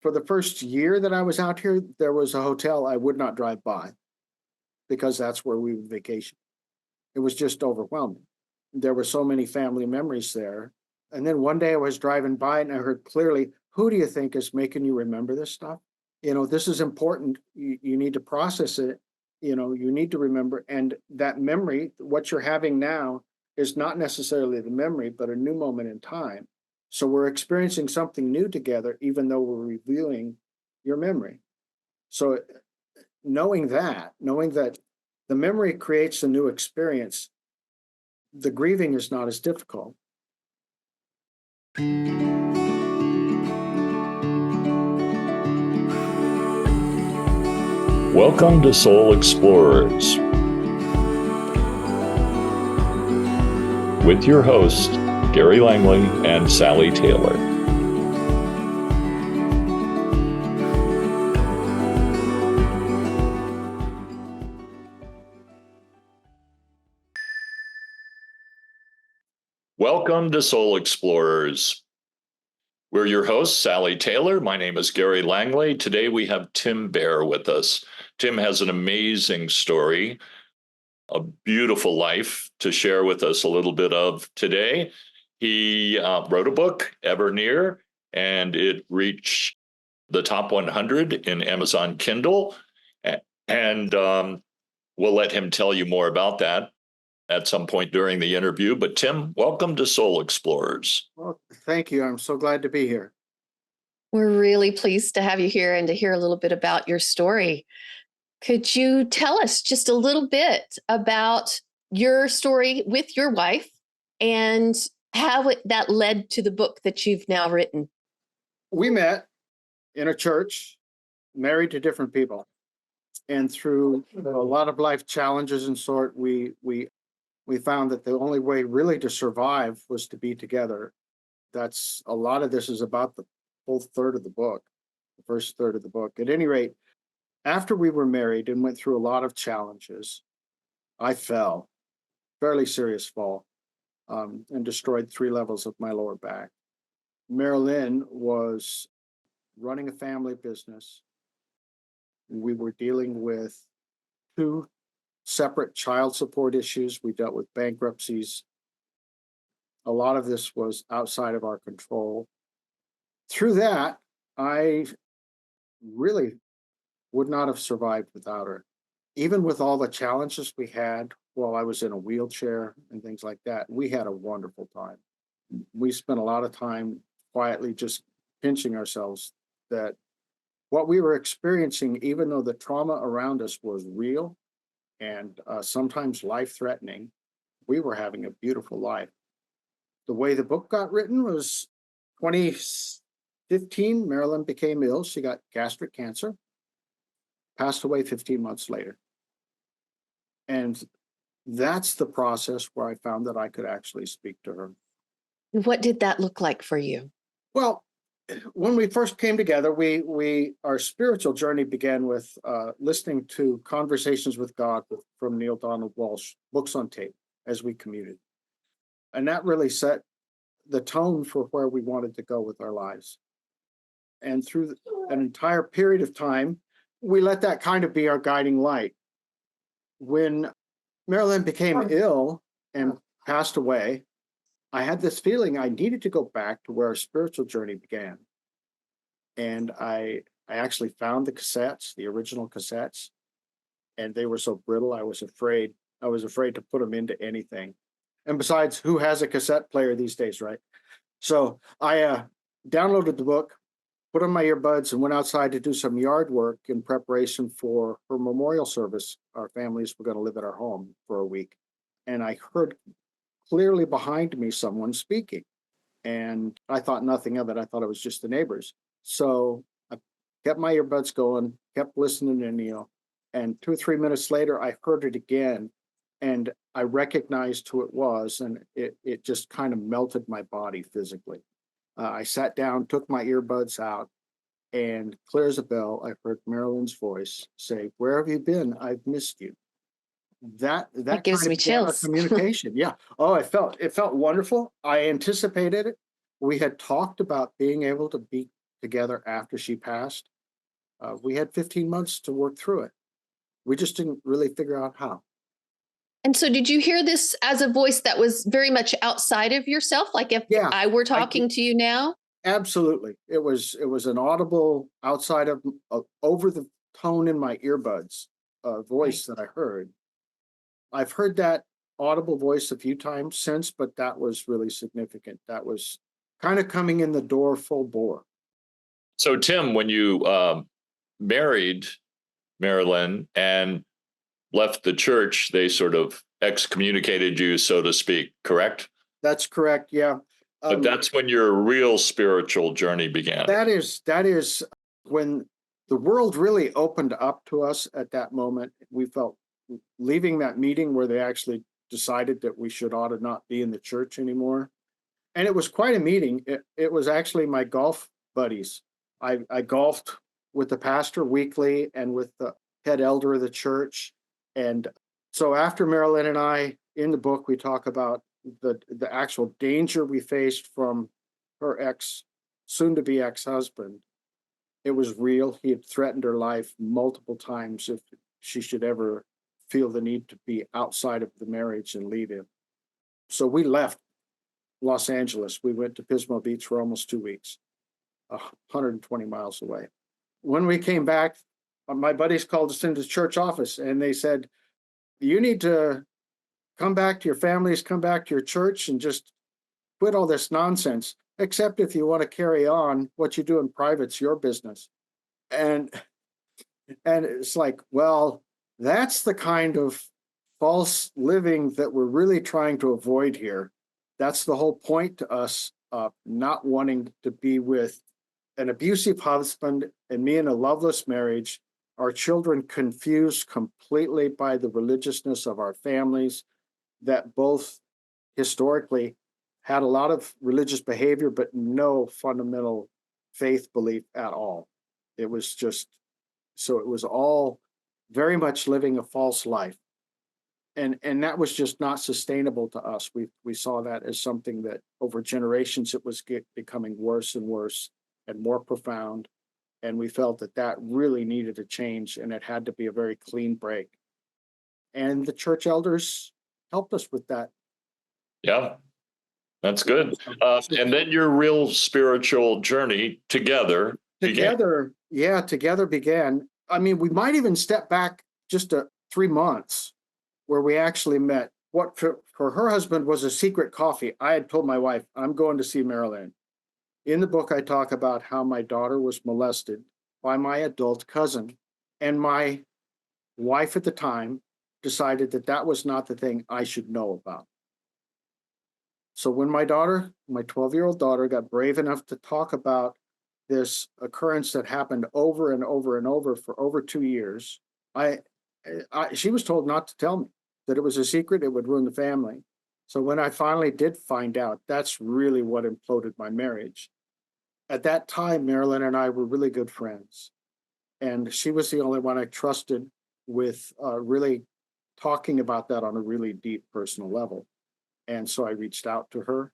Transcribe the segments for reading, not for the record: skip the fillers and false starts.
For the first year that I was out here, there was a hotel I would not drive by because that's where we would vacation. It was just overwhelming. There were so many family memories there. And then one day I was driving by and I heard clearly, who do you think is making you remember this stuff? This is important. You need to process it. You need to remember. And that memory, what you're having now, is not necessarily the memory, but a new moment in time. So we're experiencing something new together, even though we're reviewing your memory. So knowing that the memory creates a new experience, the grieving is not as difficult. Welcome to Soul Explorers with your hosts, Gary Langley and Sally Taylor. Welcome to Soul Explorers. We're your hosts, Sally Taylor. My name is Gary Langley. Today we have Tim Bair with us. Tim has an amazing story, a beautiful life to share with us a little bit of today. He wrote a book, Ever Near, and it reached the top 100 in Amazon Kindle. And we'll let him tell you more about that at some point during the interview. But Tim, welcome to Soul Explorers. Well, thank you. I'm so glad to be here. We're really pleased to have you here and to hear a little bit about your story. Could you tell us just a little bit about your story with your wife and how that led to the book that you've now written? We met in a church, married to different people. And through a lot of life challenges and sort, we found that the only way really to survive was to be together. That's a lot of this is about the whole third of the book, the first third of the book. At any rate, after we were married and went through a lot of challenges, I fell, fairly serious fall, and destroyed 3 levels of my lower back. Marilyn was running a family business. We were dealing with 2 separate child support issues. We dealt with bankruptcies. A lot of this was outside of our control. Through that, I really would not have survived without her. Even with all the challenges we had while I was in a wheelchair and things like that, we had a wonderful time. We spent a lot of time quietly just pinching ourselves that what we were experiencing, even though the trauma around us was real and sometimes life-threatening, we were having a beautiful life. The way the book got written was 2015, Marilyn became ill. She got gastric cancer, passed away 15 months later. And that's the process where I found that I could actually speak to her. What did that look like for you? Well, when we first came together, our spiritual journey began with listening to Conversations with God from Neil Donald Walsh, books on tape, as we commuted. And that really set the tone for where we wanted to go with our lives. And through an entire period of time, we let that kind of be our guiding light. When Marilyn became ill and passed away, I had this feeling I needed to go back to where our spiritual journey began. And I actually found the cassettes, the original cassettes, and they were so brittle, I was afraid to put them into anything. And besides, who has a cassette player these days, right? So I downloaded the book, put on my earbuds, and went outside to do some yard work in preparation for her memorial service. Our families were going to live at our home for a week. And I heard clearly behind me someone speaking. And I thought nothing of it. I thought it was just the neighbors. So I kept my earbuds going, kept listening to Neil. And 2 or 3 minutes later, I heard it again. And I recognized who it was. And it just kind of melted my body physically. I sat down, took my earbuds out, and clear as a bell, I heard Marilyn's voice say, "Where have you been? I've missed you." That gives kind me of began our chills. communication. Yeah. Oh, it felt wonderful. I anticipated it. We had talked about being able to be together after she passed. We had 15 months to work through it. We just didn't really figure out how. And so did you hear this as a voice that was very much outside of yourself? Like if Yeah, I were I talking did. to you now? Absolutely. It was an audible outside of over the tone in my earbuds Right. voice that I heard. I've heard that audible voice a few times since, but that was really significant. That was kind of coming in the door full bore. So, Tim, when you married Marilyn and left the church, they sort of excommunicated you, so to speak, correct? That's correct. Yeah. But Um, that's when your real spiritual journey began. that is when the world really opened up to us at that moment. We felt leaving that meeting where they actually decided that we should ought to not be in the church anymore. And it was quite a meeting. It was actually my golf buddies. I golfed with the pastor weekly and with the head elder of the church. And so after Marilyn and I, in the book, we talk about the actual danger we faced from her soon to be ex-husband. It was real. He had threatened her life multiple times if she should ever feel the need to be outside of the marriage and leave him. So we left Los Angeles. We went to Pismo Beach for almost 2 weeks, 120 miles away. When we came back, my buddies called us into the church office and they said, "You need to come back to your families, come back to your church, and just quit all this nonsense. Except if you want to carry on, what you do in private's your business." And it's like, well, that's the kind of false living that we're really trying to avoid here. That's the whole point to us, not wanting to be with an abusive husband and me in a loveless marriage, our children confused completely by the religiousness of our families that both historically had a lot of religious behavior, but no fundamental faith belief at all. It was just, so it was all very much living a false life. And that was just not sustainable to us. We saw that as something that over generations it was becoming worse and worse and more profound. And we felt that that really needed a change and it had to be a very clean break. And the church elders helped us with that. Yeah, that's good. So And then your real spiritual journey together began. together began. I mean, we might even step back just 3 months where we actually met. What for her husband was a secret coffee. I had told my wife, I'm going to see Marilyn. In the book, I talk about how my daughter was molested by my adult cousin. And my wife at the time decided that that was not the thing I should know about. So when my 12-year-old daughter, got brave enough to talk about this occurrence that happened over and over and over for over 2 years, she was told not to tell me, that it was a secret, it would ruin the family. So when I finally did find out, that's really what imploded my marriage. At that time, Marilyn and I were really good friends. And she was the only one I trusted with really talking about that on a really deep personal level. And so I reached out to her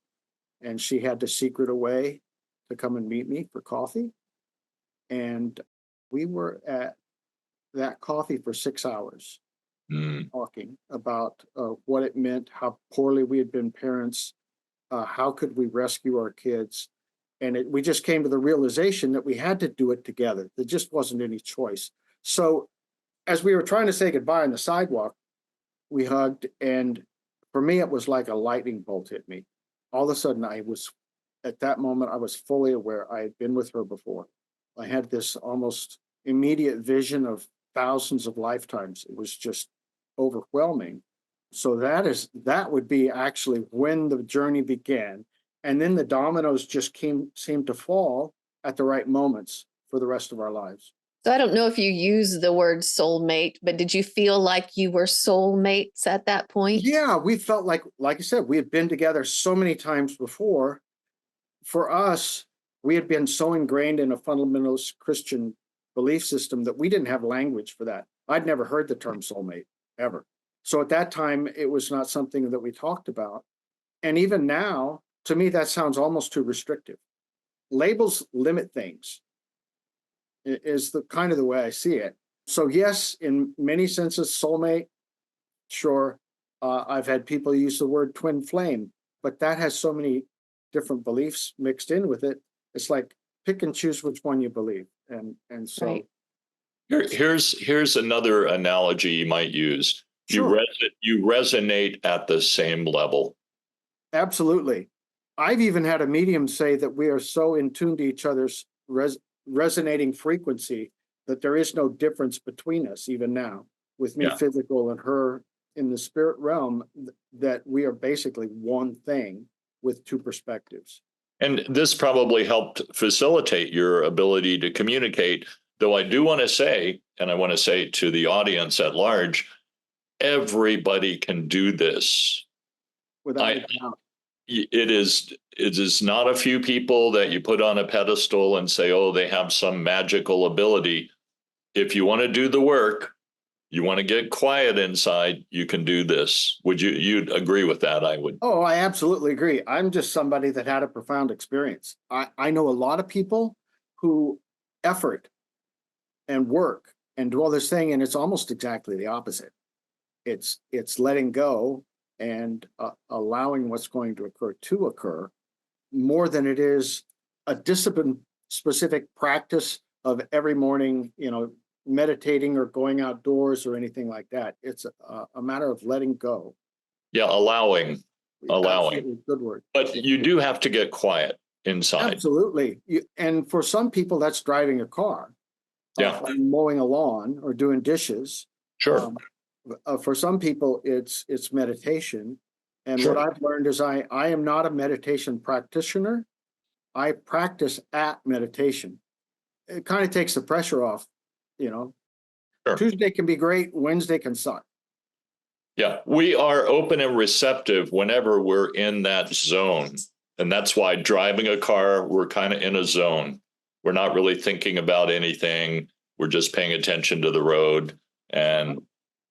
and she had to secret away to come and meet me for coffee. And we were at that coffee for 6 hours Mm. talking about what it meant, how poorly we had been parents, how could we rescue our kids. And we just came to the realization that we had to do it together. There just wasn't any choice. So as we were trying to say goodbye on the sidewalk, we hugged. And for me, it was like a lightning bolt hit me. All of a sudden, at that moment, I was fully aware I had been with her before. I had this almost immediate vision of thousands of lifetimes. It was just overwhelming. So that would be actually when the journey began. And then the dominoes just seemed to fall at the right moments for the rest of our lives. So I don't know if you use the word soulmate, but did you feel like you were soulmates at that point? Yeah, we felt like I said, we had been together so many times before. For us, we had been so ingrained in a fundamentalist Christian belief system that we didn't have language for that. I'd never heard the term soulmate ever. So at that time, it was not something that we talked about. And even now, to me, that sounds almost too restrictive. Labels limit things. is the kind of the way I see it. So yes, in many senses, soulmate, sure. I've had people use the word twin flame, but that has so many different beliefs mixed in with it. It's like pick and choose which one you believe. And so Right. Here's another analogy you might use. sure, You resonate at the same level. absolutely. I've even had a medium say that we are so in tune to each other's resonating frequency that there is no difference between us, even now, with me Yeah. physical and her in the spirit realm, that we are basically one thing with two perspectives. And this probably helped facilitate your ability to communicate. Though I do want to say, and I want to say to the audience at large, everybody can do this. Without a doubt. It is not a few people that you put on a pedestal and say, oh, they have some magical ability. If you want to do the work, you want to get quiet inside, you can do this. You'd agree with that? I would. Oh, I absolutely agree. I'm just somebody that had a profound experience. I know a lot of people who effort and work and do all this thing, and it's almost exactly the opposite. It's letting go and allowing what's going to occur more than it is a discipline specific practice of every morning, meditating or going outdoors or anything like that. It's a matter of letting go. Yeah, allowing. Absolutely, good word. But you do have to get quiet inside. Absolutely. And for some people, that's driving a car, Yeah, or mowing a lawn or doing dishes. sure. For some people, it's meditation. And Sure. what I've learned is I am not a meditation practitioner. I practice at meditation. It kind of takes the pressure off, you know. Sure. Tuesday can be great, Wednesday can suck. Yeah, we are open and receptive whenever we're in that zone. And that's why driving a car, we're kind of in a zone. We're not really thinking about anything. We're just paying attention to the road. And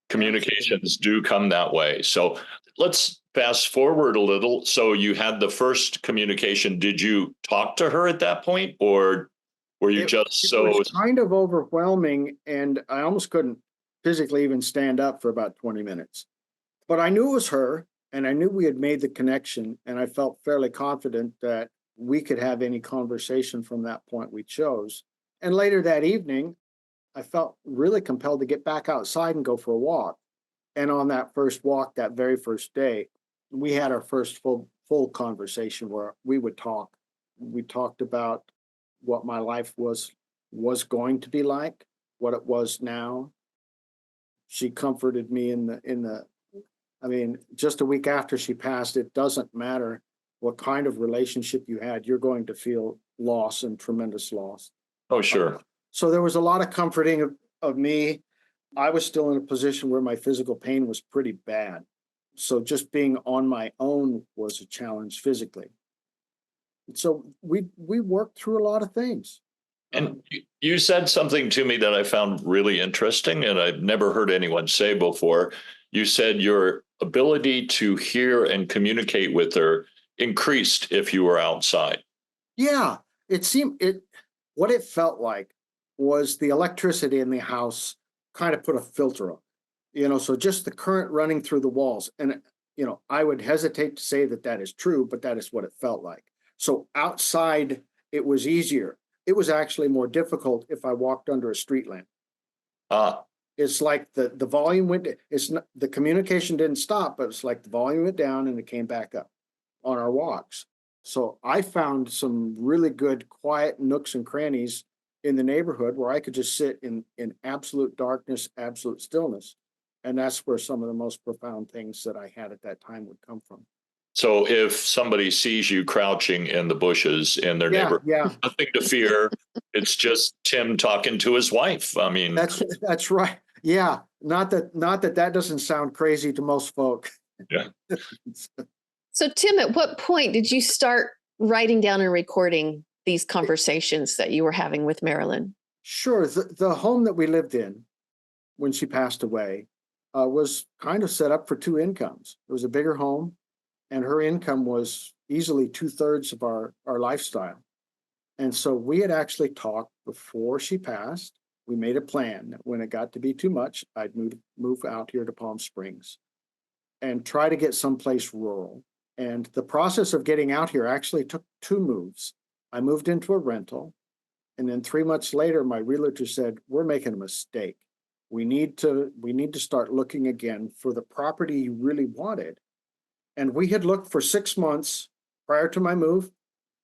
communications do come that way. So let's fast forward a little. So you had the first communication. Did you talk to her at that point, or were you just It so? was kind of overwhelming, and I almost couldn't physically even stand up for about 20 minutes. But I knew it was her, and I knew we had made the connection, and I felt fairly confident that we could have any conversation from that point we chose. And later that evening, I felt really compelled to get back outside and go for a walk. And on that first walk, that very first day, we had our first full conversation where we would talk. We talked about what my life was going to be like, what it was now. She comforted me in the I mean, just a week after she passed, it doesn't matter what kind of relationship you had, you're going to feel loss and tremendous loss. Oh, sure. So there was a lot of comforting of me. I was still in a position where my physical pain was pretty bad. So just being on my own was a challenge physically. So we worked through a lot of things. And you said something to me that I found really interesting, and I've never heard anyone say before. You said your ability to hear and communicate with her increased if you were outside. Yeah, what it felt like was the electricity in the house kind of put a filter on, so just the current running through the walls. And, I would hesitate to say that that is true, but that is what it felt like. So outside, it was easier. It was actually more difficult if I walked under a street lamp. Ah, It's like the volume went, it's not, the communication didn't stop, but it's like the volume went down and it came back up on our walks. So I found some really good quiet nooks and crannies in the neighborhood where I could just sit in absolute darkness, absolute stillness. And that's where some of the most profound things that I had at that time would come from. so if somebody sees you crouching in the bushes in their neighborhood, Yeah, nothing to fear. It's just Tim talking to his wife. I mean, that's right. Yeah, not that doesn't sound crazy to most folk. yeah. So, Tim, at what point did you start writing down and recording these conversations that you were having with Marilyn? Sure. The home that we lived in when she passed away was kind of set up for two incomes. It was a bigger home, and her income was easily 2/3 of our lifestyle. And so we had actually talked before she passed. We made a plan that when it got to be too much, I'd move out here to Palm Springs and try to get someplace rural. And the process of getting out here actually took two moves. I moved into a rental, and then 3 months later, my realtor said, "We're making a mistake. We need to start looking again for the property you really wanted." And we had looked for 6 months prior to my move.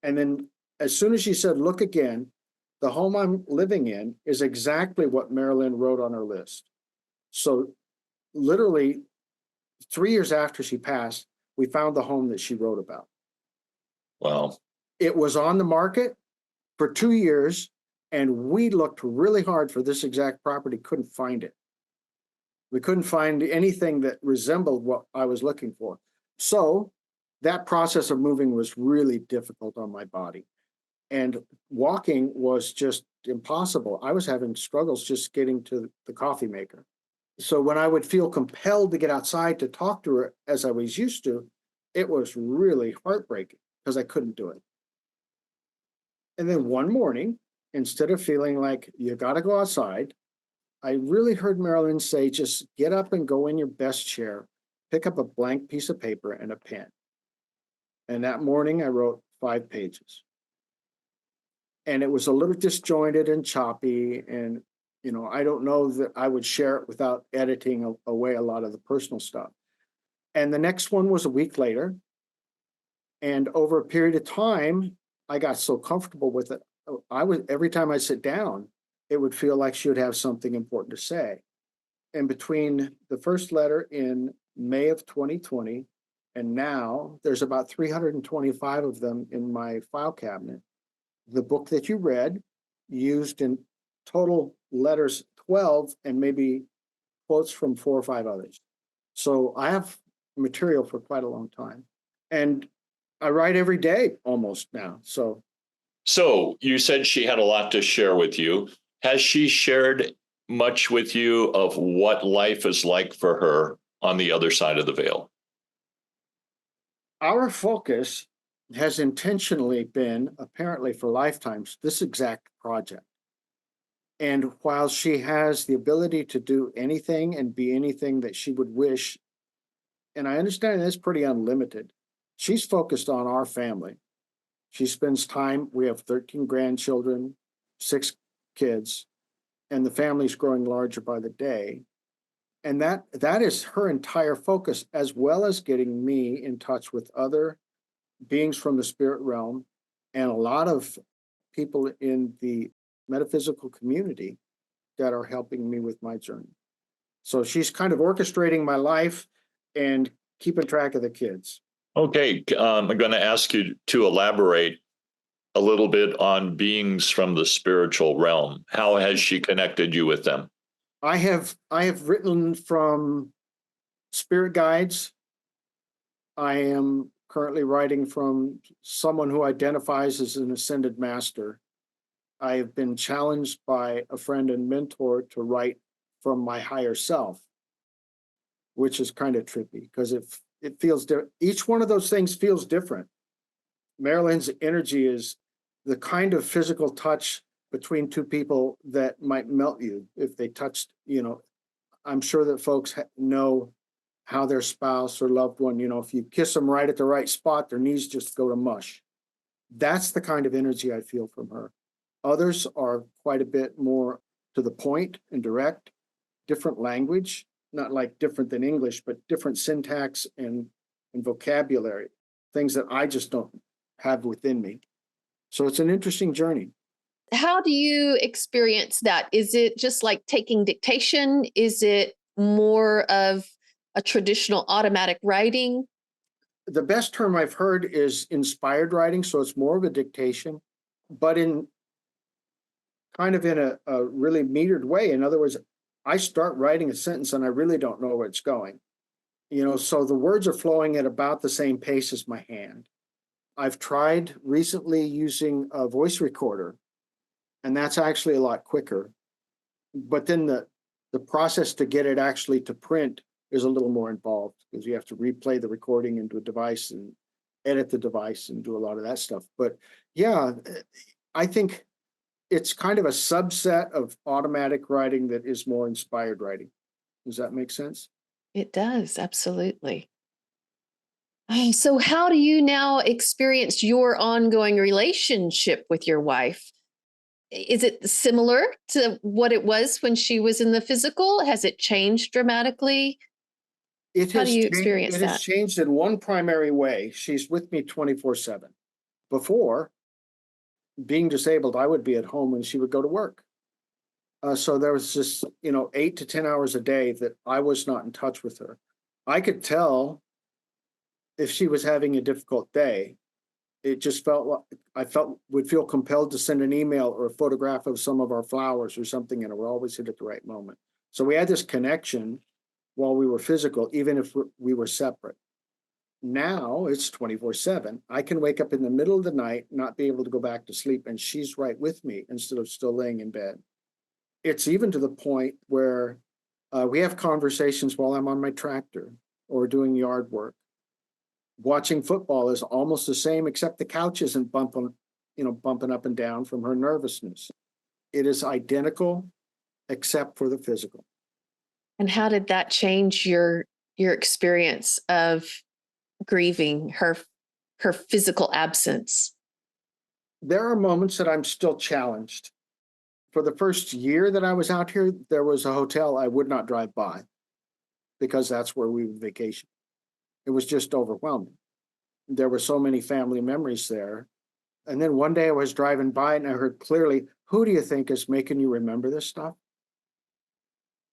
And then as soon as she said, "Look again," the home I'm living in is exactly what Marilyn wrote on her list. So literally 3 years after she passed, we found the home that she wrote about. Wow. It was on the market for 2 years, and we looked really hard for this exact property, couldn't find it. We couldn't find anything that resembled what I was looking for. So that process of moving was really difficult on my body. And walking was just impossible. I was having struggles just getting to the coffee maker. So when I would feel compelled to get outside to talk to her as I was used to, it was really heartbreaking because I couldn't do it. And then one morning, instead of feeling like you got to go outside, I really heard Marilyn say, "Just get up and go in your best chair, pick up a blank piece of paper and a pen." And that morning I wrote 5 pages. And it was a little disjointed and choppy. And, I don't know that I would share it without editing away a lot of the personal stuff. And the next one was a week later. And over a period of time, I got so comfortable with it. Every time I sit down, it would feel like she would have something important to say. And between the first letter in May of 2020 and now, there's about 325 of them in my file cabinet. The book that you read used in total letters 12 and maybe quotes from 4 or 5 others. So I have material for quite a long time. And I write every day almost now. So you said she had a lot to share with you. Has she shared much with you of what life is like for her on the other side of the veil? Our focus has intentionally been, apparently for lifetimes, this exact project. And while she has the ability to do anything and be anything that she would wish, and I understand it's pretty unlimited, she's focused on our family. She spends time, we have 13 grandchildren, 6 kids, and the family's growing larger by the day. And that is her entire focus, as well as getting me in touch with other beings from the spirit realm and a lot of people in the metaphysical community that are helping me with my journey. So she's kind of orchestrating my life and keeping track of the kids. Okay, I'm going to ask you to elaborate a little bit on beings from the spiritual realm. How has she connected you with them? I have written from spirit guides. I am currently writing from someone who identifies as an ascended master. I have been challenged by a friend and mentor to write from my higher self, which is kind of trippy because it feels different. Each one of those things feels different. Marilyn's energy is the kind of physical touch between two people that might melt you if they touched, I'm sure that folks know how their spouse or loved one, if you kiss them right at the right spot, their knees just go to mush. That's the kind of energy I feel from her. Others are quite a bit more to the point and direct, different language, not like different than English, but different syntax and vocabulary, things that I just don't have within me. So it's an interesting journey. How do you experience that? Is it just like taking dictation? Is it more of a traditional automatic writing? The best term I've heard is inspired writing. So it's more of a dictation, but in kind of in a really metered way. In other words, I start writing a sentence and I really don't know where it's going. So the words are flowing at about the same pace as my hand. I've tried recently using a voice recorder, and that's actually a lot quicker. But then the process to get it actually to print is a little more involved because you have to replay the recording into a device and edit the device and do a lot of that stuff. But yeah, I think it's kind of a subset of automatic writing that is more inspired writing. Does that make sense? It does, absolutely. So, how do you now experience your ongoing relationship with your wife? Is it similar to what it was when she was in the physical? Has it changed dramatically? How do you experience It has that? changed in one primary way. She's with me 24/7. Before, being disabled, I would be at home and she would go to work. So there was just, 8 to 10 hours a day that I was not in touch with her. I could tell if she was having a difficult day. It just felt like would feel compelled to send an email or a photograph of some of our flowers or something, and it would always hit at the right moment. So we had this connection while we were physical, even if we were separate. Now it's 24/7. I can wake up in the middle of the night, not be able to go back to sleep, and she's right with me instead of still laying in bed. It's even to the point where we have conversations while I'm on my tractor or doing yard work. Watching football is almost the same, except the couch isn't bumping up and down from her nervousness. It is identical, except for the physical. And how did that change your experience of grieving her physical absence? There are moments that I'm still challenged. For the first year that I was out here, there was a hotel I would not drive by because that's where we would vacation. It was just overwhelming. There were so many family memories there. And then one day I was driving by and I heard clearly, who do you think is making you remember this stuff?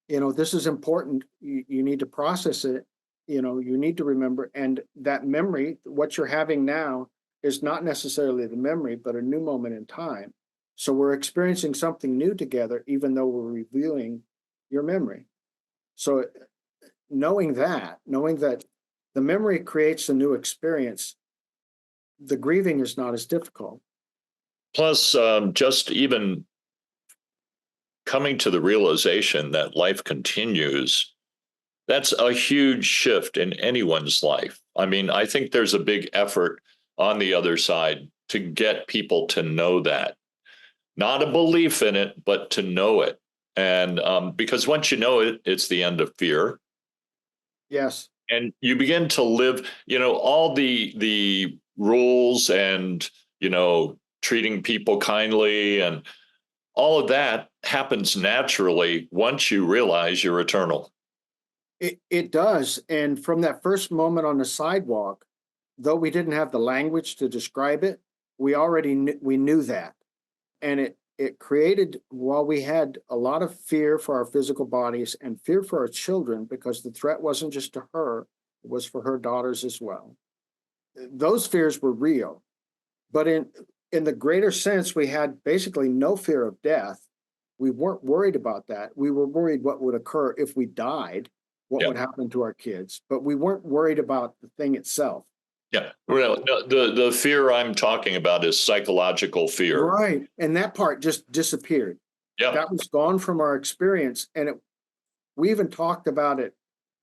This is important. You need to process it. You need to remember. And that memory, what you're having now, is not necessarily the memory, but a new moment in time. So we're experiencing something new together, even though we're revealing your memory. So knowing that the memory creates a new experience, the grieving is not as difficult. Plus, just even coming to the realization that life continues, that's a huge shift in anyone's life. I mean, I think there's a big effort on the other side to get people to know that. Not a belief in it, but to know it. And because once you know it, it's the end of fear. Yes. And you begin to live, all the rules and, treating people kindly and all of that happens naturally once you realize you're eternal. It does. And from that first moment on the sidewalk, though we didn't have the language to describe it, we knew that. And it created, while we had a lot of fear for our physical bodies and fear for our children, because the threat wasn't just to her, it was for her daughters as well. Those fears were real. But in the greater sense, we had basically no fear of death. We weren't worried about that. We were worried what would occur if we died, what Yeah. would happen to our kids, but we weren't worried about the thing itself. Yeah. Well, no, the fear I'm talking about is psychological fear. Right. And that part just disappeared. Yeah. That was gone from our experience. And we even talked about it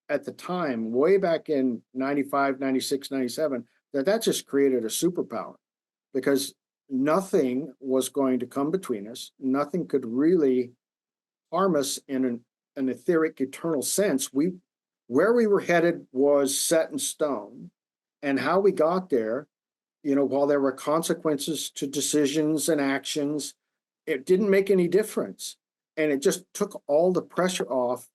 at the time, way back in 95, 96, 97, that just created a superpower because nothing was going to come between us. Nothing could really harm us in an etheric, eternal sense. Where we were headed was set in stone. And how we got there, while there were consequences to decisions and actions, it didn't make any difference. And it just took all the pressure off.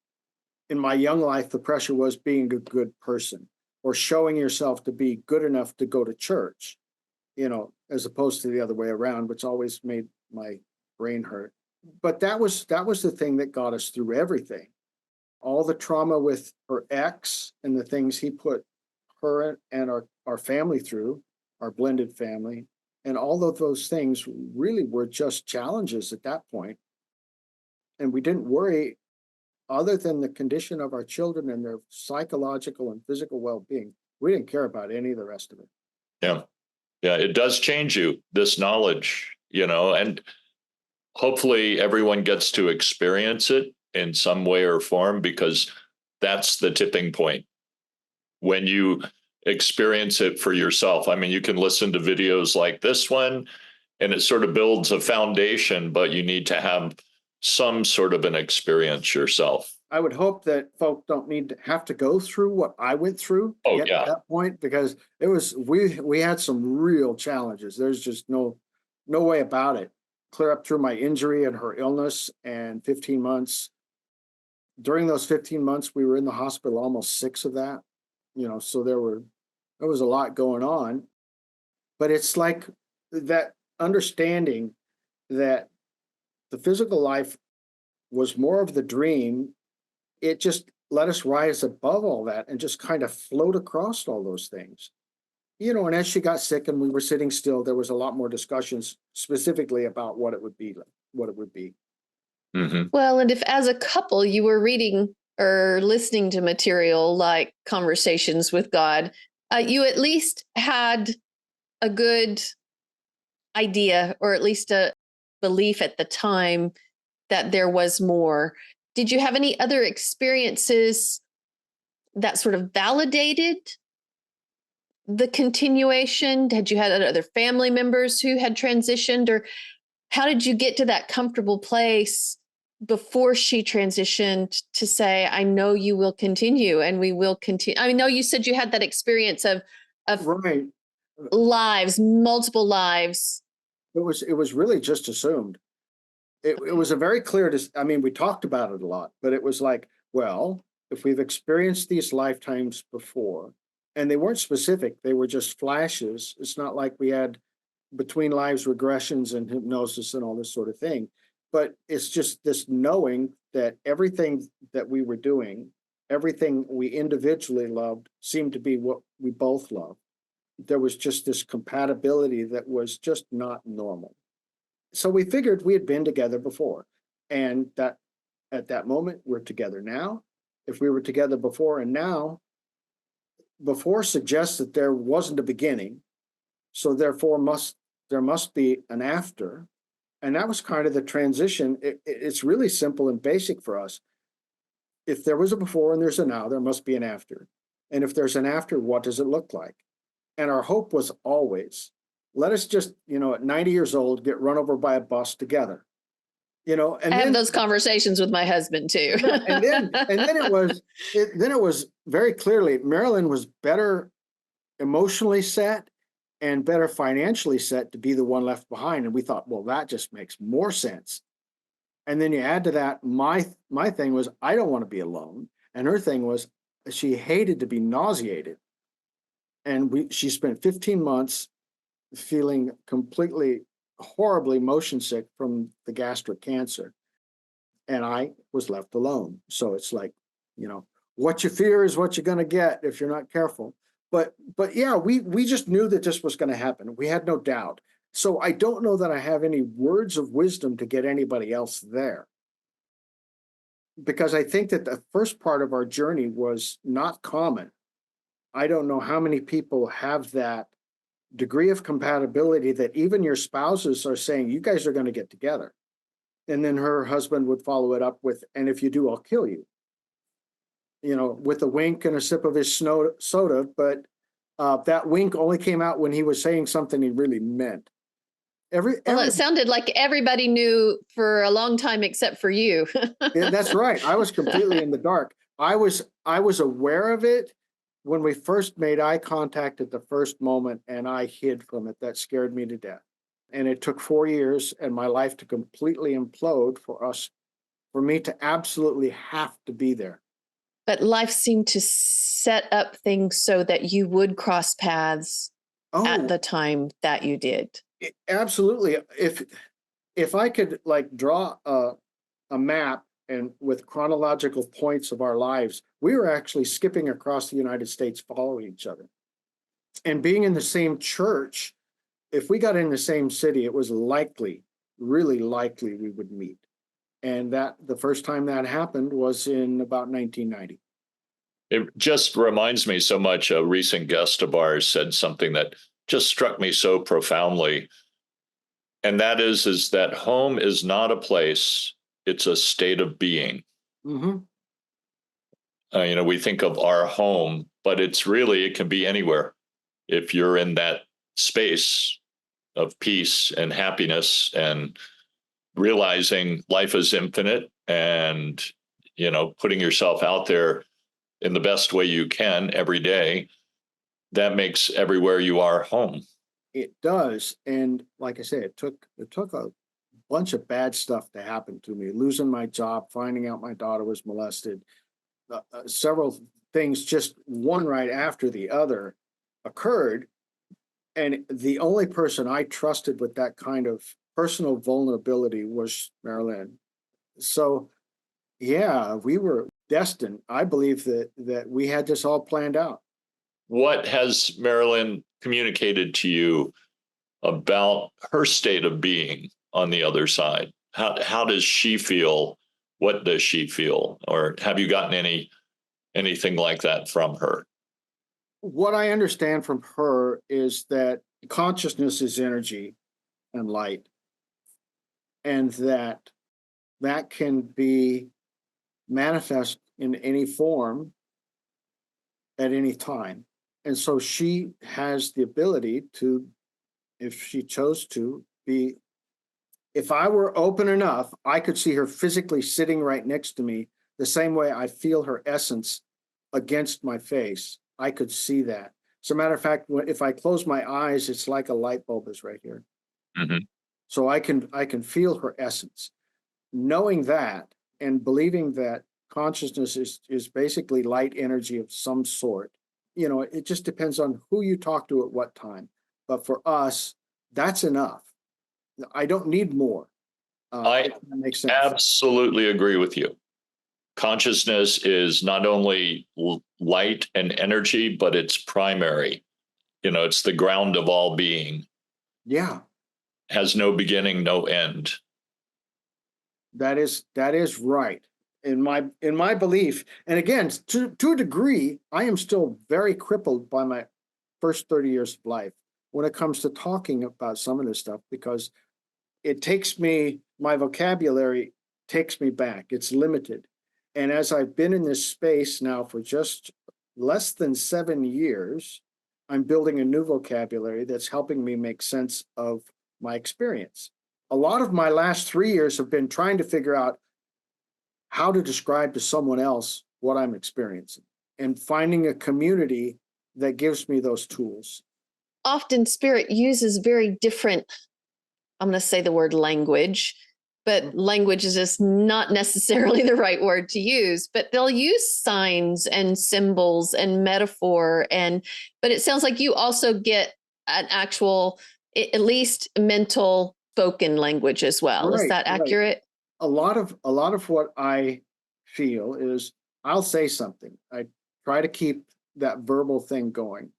In my young life, the pressure was being a good person or showing yourself to be good enough to go to church, as opposed to the other way around, which always made my brain hurt. But that was the thing that got us through everything. All the trauma with her ex and the things he put her and our family through, our blended family, and all of those things really were just challenges at that point. And we didn't worry, other than the condition of our children and their psychological and physical well-being. We didn't care about any of the rest of it. Yeah. Yeah. It does change you, this knowledge, and hopefully everyone gets to experience it in some way or form, because that's the tipping point. When you experience it for yourself. I mean, you can listen to videos like this one And it sort of builds a foundation, but you need to have some sort of an experience yourself. I would hope that folk don't need to have to go through what I went through to Oh, get yeah. to that point, because it was, we had some real challenges. There's just no way about it. Clear up through my injury and her illness and 15 months. During those 15 months, we were in the hospital, almost 6 of that, so there was a lot going on. But it's like that understanding that the physical life was more of the dream. It just let us rise above all that and just kind of float across all those things. And as she got sick and we were sitting still, there was a lot more discussions specifically about what it would be. Mm-hmm. Well, and if as a couple you were reading or listening to material like Conversations with God, you at least had a good idea, or at least a belief at the time, that there was more. Did you have any other experiences that sort of validated the continuation? Had you had other family members who had transitioned, or how did you get to that comfortable place before she transitioned to say, I know you will continue and we will continue? I know you said you had that experience of Right. lives, multiple lives. It was really just assumed. It was a very clear, we talked about it a lot, but it was like, well, if we've experienced these lifetimes before, and they weren't specific, they were just flashes. It's not like we had between lives regressions and hypnosis and all this sort of thing. But it's just this knowing that everything that we were doing, everything we individually loved, seemed to be what we both loved. There was just this compatibility that was just not normal. So we figured we had been together before, and that at that moment we're together now. If we were together before and now, before suggests that there wasn't a beginning, so therefore there must be an after. And that was kind of the transition. It's really simple and basic for us. If there was a before and there's a now, there must be an after. And if there's an after, what does it look like? And our hope was always, let us just, at 90 years old, get run over by a bus together. And I have those conversations with my husband too. and then it was very clearly Marilyn was better emotionally set and better financially set to be the one left behind. And we thought, well, that just makes more sense. And then you add to that, my thing was, I don't want to be alone. And her thing was, she hated to be nauseated. And she spent 15 months feeling completely horribly motion sick from the gastric cancer. And I was left alone. So it's like, what you fear is what you're going to get if you're not careful. But yeah, we just knew that this was going to happen. We had no doubt. So I don't know that I have any words of wisdom to get anybody else there. Because I think that the first part of our journey was not common. I don't know how many people have that degree of compatibility that even your spouses are saying, you guys are going to get together. And then her husband would follow it up with, and if you do, I'll kill you. With a wink and a sip of his soda. But that wink only came out when he was saying something he really meant. It sounded like everybody knew for a long time except for you. That's right. I was completely in the dark. I was aware of it when we first made eye contact at the first moment, and I hid from it. That scared me to death. And it took 4 years and my life to completely implode for me to absolutely have to be there. But life seemed to set up things so that you would cross paths at the time that you did. Absolutely. If I could draw a map and with chronological points of our lives, we were actually skipping across the United States following each other. And being in the same church, if we got in the same city, it was really likely we would meet. And that the first time that happened was in about 1990. It just reminds me so much. A recent guest of ours said something that just struck me so profoundly. And that is that home is not a place, it's a state of being. Mm-hmm. We think of our home, but it can be anywhere. If you're in that space, of peace and happiness and realizing life is infinite and, putting yourself out there in the best way you can every day. That makes everywhere you are home. It does. And like I said, it took a bunch of bad stuff to happen to me, losing my job, finding out my daughter was molested, several things, just one right after the other occurred. And the only person I trusted with that kind of personal vulnerability was Marilyn. So yeah, we were destined. I believe that we had this all planned out. What has Marilyn communicated to you about her state of being on the other side? How does she feel? What does she feel? Or have you gotten anything like that from her? What I understand from her is that consciousness is energy and light, and that can be manifest in any form at any time. And so she has the ability to, if she chose to, be, if I were open enough, I could see her physically sitting right next to me, the same way I feel her essence against my face. I could see that. As a matter of fact, if I close my eyes, it's like a light bulb is right here. Mm-hmm. So I can feel her essence. Knowing that and believing that consciousness is basically light energy of some sort. It just depends on who you talk to at what time. But for us, that's enough. I don't need more. I If that makes sense. absolutely agree with you. Consciousness is not only light and energy, but it's primary. It's the ground of all being. Yeah, Has no beginning, no end. that is right in my belief. And again, to a degree, I am still very crippled by my first 30 years of life when it comes to talking about some of this stuff, because it takes me, my vocabulary takes me back. It's limited. And as I've been in this space now for just less than 7 years, I'm building a new vocabulary that's helping me make sense of my experience. A lot of my last 3 years have been trying to figure out how to describe to someone else what I'm experiencing and finding a community that gives me those tools. Often spirit uses very different, I'm going to say the word language, but language is just not necessarily the right word to use, but they'll use signs and symbols and metaphor. But it sounds like you also get an actual, at least mental spoken language as well. Is that accurate? A lot of what I feel is I'll say something. I try to keep that verbal thing going.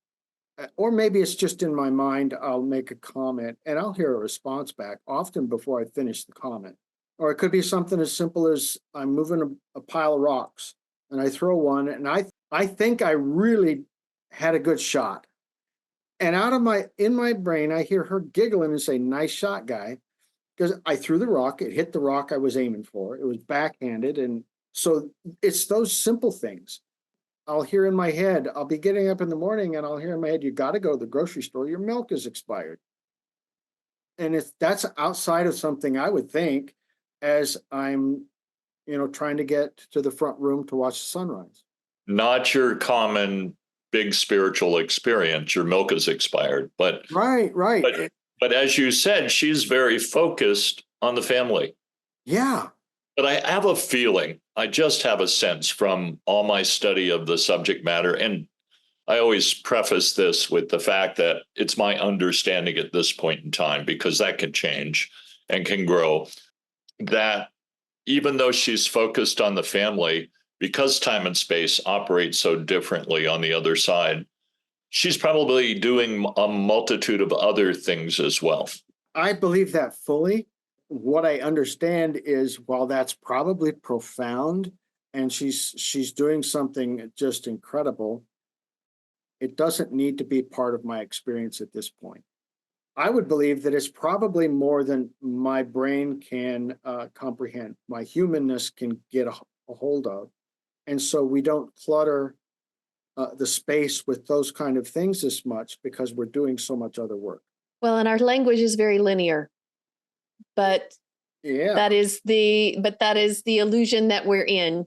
Or maybe it's just in my mind, I'll make a comment and I'll hear a response back, often before I finish the comment. Or it could be something as simple as I'm moving a pile of rocks and I throw one and I think I really had a good shot. And in my brain, I hear her giggling and say, "Nice shot, guy." Because I threw the rock, it hit the rock I was aiming for. It was backhanded. And so it's those simple things. I'll hear in my head, I'll be getting up in the morning and I'll hear in my head, "You got to go to the grocery store. Your milk is expired." And that's outside of something I would think as I'm, trying to get to the front room to watch the sunrise. Not your common big spiritual experience. Your milk is expired, but Right. but as you said, she's very focused on the family. Yeah. But I have a feeling, I just have a sense from all my study of the subject matter, and I always preface this with the fact that it's my understanding at this point in time, because that can change and can grow, that even though she's focused on the family, because time and space operate so differently on the other side, she's probably doing a multitude of other things as well. I believe that fully. What I understand is, while that's probably profound and she's doing something just incredible, it doesn't need to be part of my experience at this point. I would believe that it's probably more than my brain can comprehend, my humanness can get a hold of. And so we don't clutter the space with those kind of things as much because we're doing so much other work. Well, and our language is very linear, but Yeah. that is the illusion that we're in,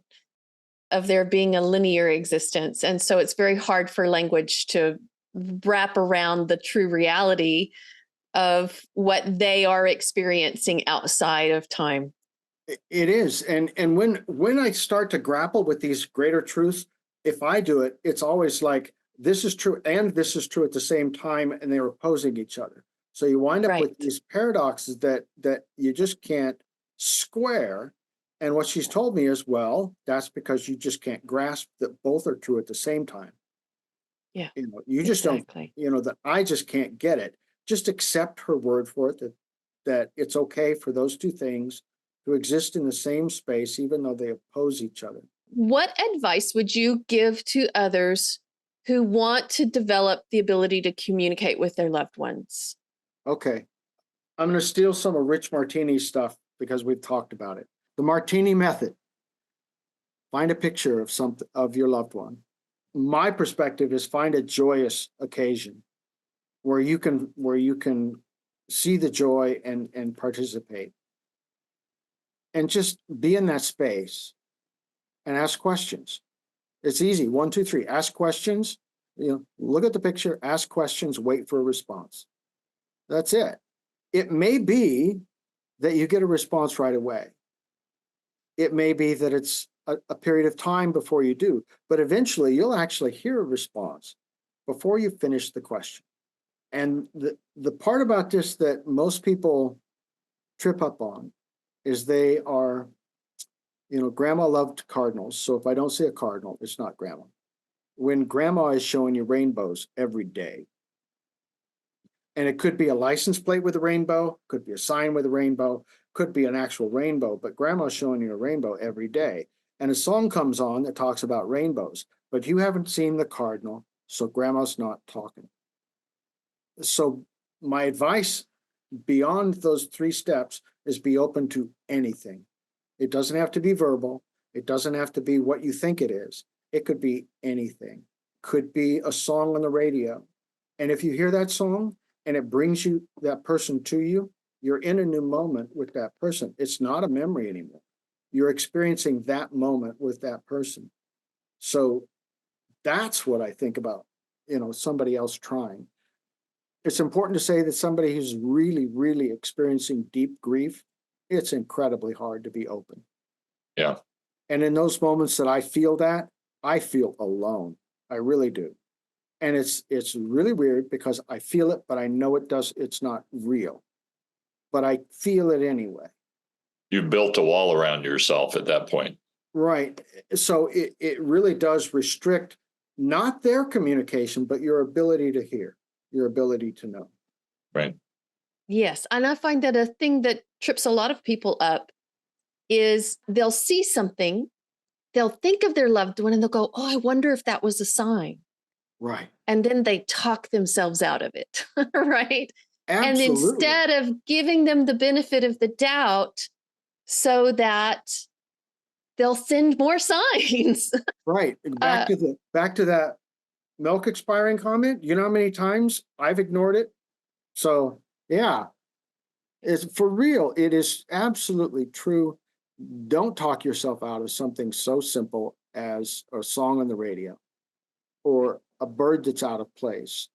of there being a linear existence. And so it's very hard for language to wrap around the true reality of what they are experiencing outside of time. It is. And when I start to grapple with these greater truths, if I do it, it's always like this is true and this is true at the same time, and they're opposing each other. So you wind up with Right. these paradoxes that you just can't square. And what she's told me is, well, that's because you just can't grasp that both are true at the same time. Yeah, You just don't, exactly. that I just can't get it. Just accept her word for it, that it's okay for those two things to exist in the same space, even though they oppose each other. What advice would you give to others who want to develop the ability to communicate with their loved ones? Okay. I'm going to steal some of Rich Martini's stuff because we've talked about it. The Martini method. Find a picture of your loved one. My perspective is find a joyous occasion where you can see the joy and participate. And just be in that space and ask questions. It's easy. 1, 2, 3. Ask questions. Look at the picture, ask questions, wait for a response. That's it. It may be that you get a response right away. It may be that it's a period of time before you do, but eventually you'll actually hear a response before you finish the question. And the part about this that most people trip up on is they are, grandma loved cardinals. So if I don't see a cardinal, it's not grandma. When grandma is showing you rainbows every day, and it could be a license plate with a rainbow, could be a sign with a rainbow, could be an actual rainbow, but grandma's showing you a rainbow every day. And a song comes on that talks about rainbows, but you haven't seen the cardinal, so grandma's not talking. So my advice beyond those 3 steps is be open to anything. It doesn't have to be verbal. It doesn't have to be what you think it is. It could be anything. Could be a song on the radio. And if you hear that song and it brings that person to you, you're in a new moment with that person. It's not a memory anymore. You're experiencing that moment with that person. So that's what I think about, somebody else trying. It's important to say that somebody who's really, really experiencing deep grief, it's incredibly hard to be open. Yeah. And in those moments that I feel alone. I really do. And it's really weird because I feel it, but I know it's not real. But I feel it anyway. You've built a wall around yourself at that point. Right. So it really does restrict not their communication, but your ability to hear, your ability to know. Right. Yes. And I find that a thing that trips a lot of people up is they'll see something, they'll think of their loved one, and they'll go, oh, I wonder if that was a sign. Right. And then they talk themselves out of it. Right. Absolutely. And instead of giving them the benefit of the doubt so that they'll send more signs. Right. Back to that milk expiring comment. You know how many times I've ignored it? So yeah, it's for real. It is absolutely true. Don't talk yourself out of something so simple as a song on the radio, or a bird that's out of place,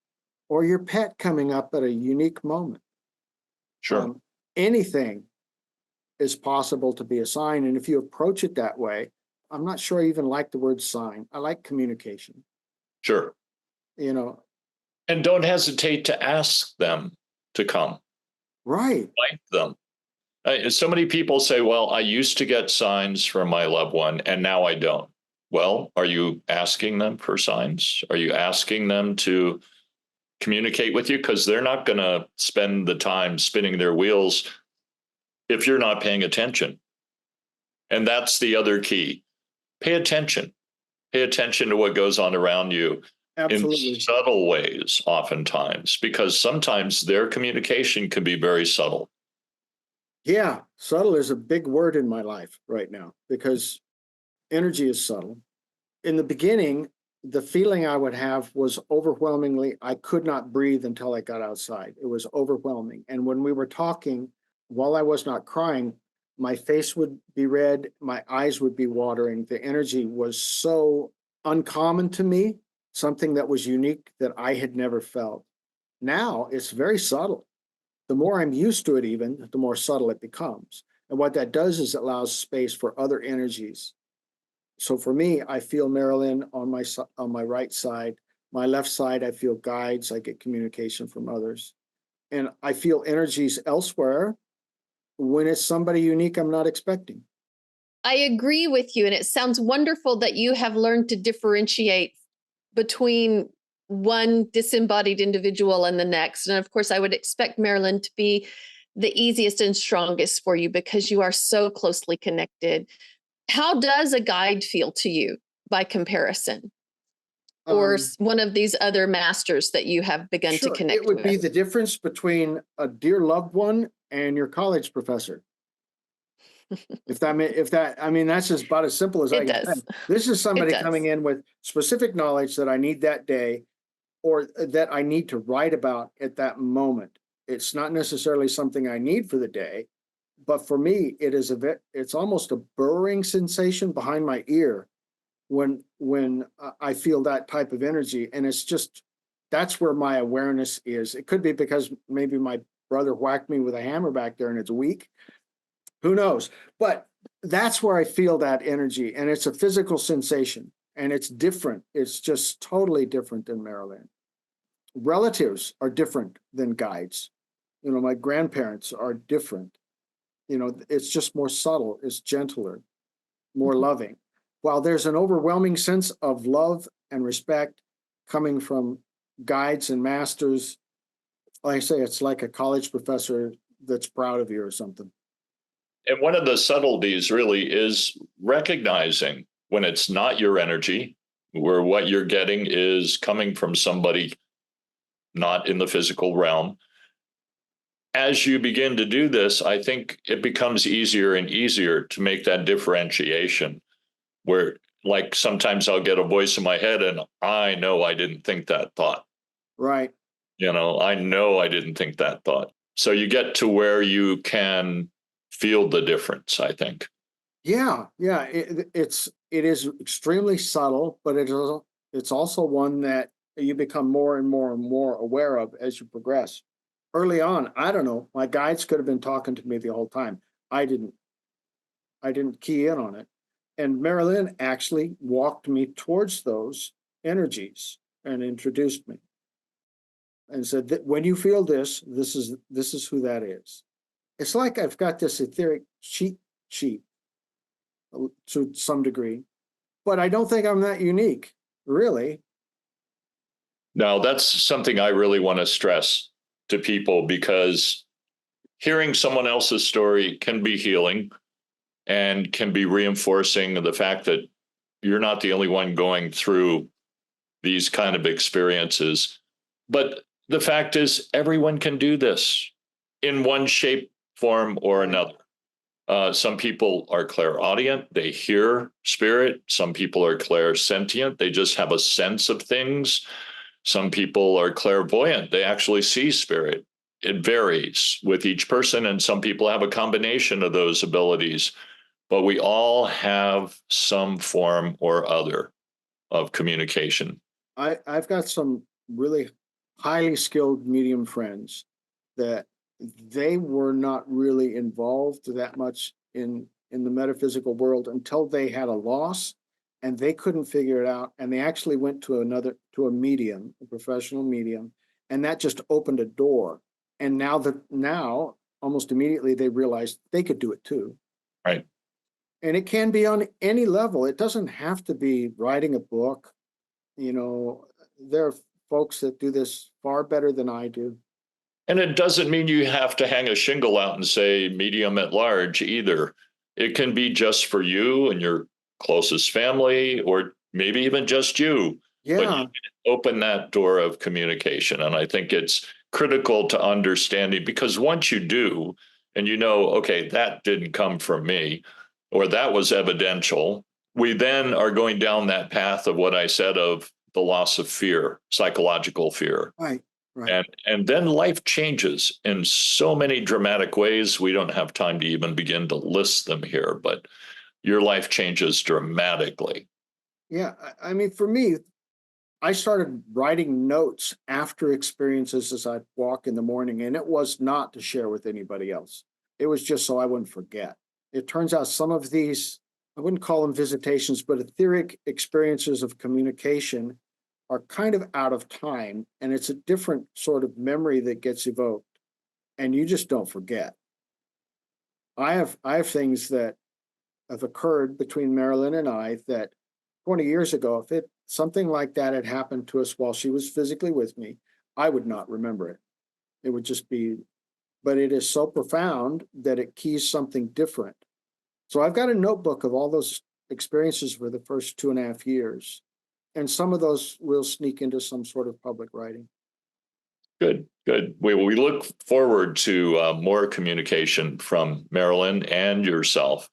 or your pet coming up at a unique moment. Sure. Anything is possible to be a sign. And if you approach it that way, I'm not sure I even like the word sign. I like communication. Sure. And don't hesitate to ask them to come. Right. Invite them. So many people say, well, I used to get signs from my loved one and now I don't. Well, are you asking them for signs? Are you asking them to communicate with you? Because they're not going to spend the time spinning their wheels if you're not paying attention. And that's the other key. Pay attention. Pay attention to what goes on around you. Absolutely. In subtle ways, oftentimes, because sometimes their communication can be very subtle. Yeah, subtle is a big word in my life right now because energy is subtle. In the beginning, the feeling I would have was overwhelmingly, I could not breathe until I got outside. It was overwhelming. And when we were talking, while I was not crying, my face would be red, my eyes would be watering. The energy was so uncommon to me, something that was unique that I had never felt. Now it's very subtle. The more I'm used to it, even, the more subtle it becomes. And what that does is it allows space for other energies. So for me, I feel Marilyn on my right side. My left side, I feel guides. I get communication from others. And I feel energies elsewhere when it's somebody unique I'm not expecting. I agree with you. And it sounds wonderful that you have learned to differentiate between one disembodied individual and the next. And of course, I would expect Marilyn to be the easiest and strongest for you because you are so closely connected. How does a guide feel to you by comparison? Or one of these other masters that you have begun to Sure, connect it would with? be the difference between a dear loved one and your college professor. I mean, that's just about as simple as I It can say. does. This is somebody does. coming in with specific knowledge that I need that day, or that I need to write about at that moment. It's not necessarily something I need for the day, but for me, it's almost a burring sensation behind my ear when I feel that type of energy, and it's just that's where my awareness is. It could be because maybe my brother whacked me with a hammer back there and it's weak. Who knows? But that's where I feel that energy, and it's a physical sensation, and it's different. It's just totally different than Marilyn. Relatives are different than guides. You know, my grandparents are different. You know, it's just more subtle, it's gentler, more loving. While there's an overwhelming sense of love and respect coming from guides and masters, like I say, it's like a college professor that's proud of you or something. And one of the subtleties really is recognizing when it's not your energy, where what you're getting is coming from somebody not in the physical realm. As you begin to do this, I think it becomes easier and easier to make that differentiation where, like, sometimes I'll get a voice in my head and I know I didn't think that thought. Right. I know I didn't think that thought. So you get to where you can feel the difference, I think. Yeah. It is extremely subtle, but it's also one that you become more and more and more aware of as you progress. Early on, I don't know, my guides could have been talking to me the whole time. I didn't. I didn't key in on it. And Marilyn actually walked me towards those energies and introduced me and said that when you feel this is who that is. It's like I've got this etheric cheat sheet to some degree, but I don't think I'm that unique, really. Now, that's something I really want to stress to people because hearing someone else's story can be healing and can be reinforcing the fact that you're not the only one going through these kind of experiences. But the fact is, everyone can do this in one shape, form, or another. Some people are clairaudient, they hear spirit. Some people are clairsentient, they just have a sense of things. Some people are clairvoyant, they actually see spirit. It varies with each person, and some people have a combination of those abilities. But we all have some form or other of communication. I've got some really highly skilled medium friends that they were not really involved that much in the metaphysical world until they had a loss and they couldn't figure it out, and they actually went to a medium, a professional medium, and that just opened a door. And now almost immediately they realized they could do it too. Right. And it can be on any level. It doesn't have to be writing a book. There are folks that do this far better than I do. And it doesn't mean you have to hang a shingle out and say medium at large either. It can be just for you and your closest family, or maybe even just you. But Yeah. you can open that door of communication. And I think it's critical to understanding, because once you do, and okay, that didn't come from me, or that was evidential, we then are going down that path of what I said of the loss of fear, psychological fear. Right, right. And then life changes in so many dramatic ways. We don't have time to even begin to list them here, but your life changes dramatically. Yeah, I mean, for me, I started writing notes after experiences as I'd walk in the morning, and it was not to share with anybody else. It was just so I wouldn't forget. It turns out some of these, I wouldn't call them visitations, but etheric experiences of communication are kind of out of time, and it's a different sort of memory that gets evoked, and you just don't forget. I have things that have occurred between Marilyn and I that 20 years ago, if something like that had happened to us while she was physically with me, I would not remember it. It would just be, but it is so profound that it keys something different. So I've got a notebook of all those experiences for the first 2.5 years. And some of those will sneak into some sort of public writing. Good, good. We look forward to more communication from Marilyn and yourself.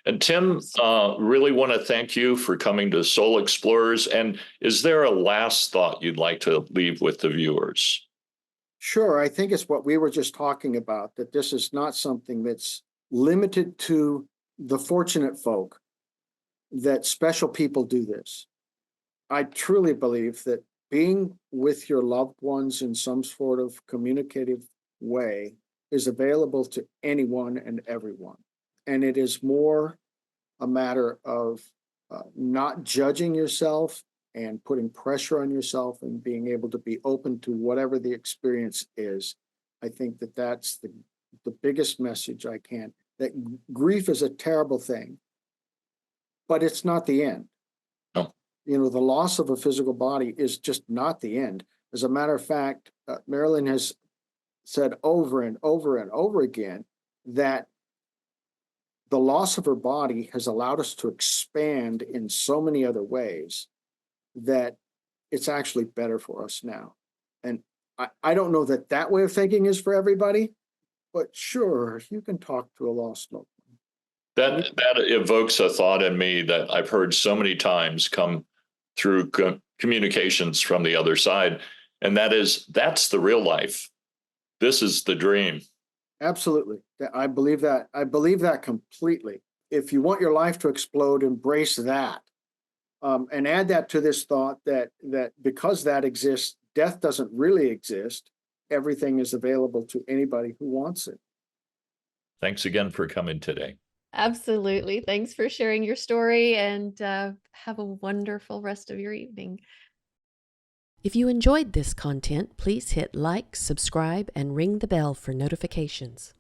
And Tim, really want to thank you for coming to Soul Explorers. And is there a last thought you'd like to leave with the viewers? Sure. I think it's what we were just talking about, that this is not something that's limited to the fortunate folk, that special people do this. I truly believe that being with your loved ones in some sort of communicative way is available to anyone and everyone. And it is more a matter of not judging yourself and putting pressure on yourself and being able to be open to whatever the experience is. I think that that's the biggest message I can, that grief is a terrible thing, but it's not the end. No. You know, the loss of a physical body is just not the end. As a matter of fact, Marilyn has said over and over and over again that the loss of her body has allowed us to expand in so many other ways that it's actually better for us now. And I don't know that that way of thinking is for everybody, but sure, you can talk to a lost loved one. That evokes a thought in me that I've heard so many times come through communications from the other side. And that is, that's the real life. This is the dream. Absolutely. I believe that. I believe that completely. If you want your life to explode, embrace that. And add that to this thought that because that exists, death doesn't really exist. Everything is available to anybody who wants it. Thanks again for coming today. Absolutely. Thanks for sharing your story, and have a wonderful rest of your evening. If you enjoyed this content, please hit like, subscribe, and ring the bell for notifications.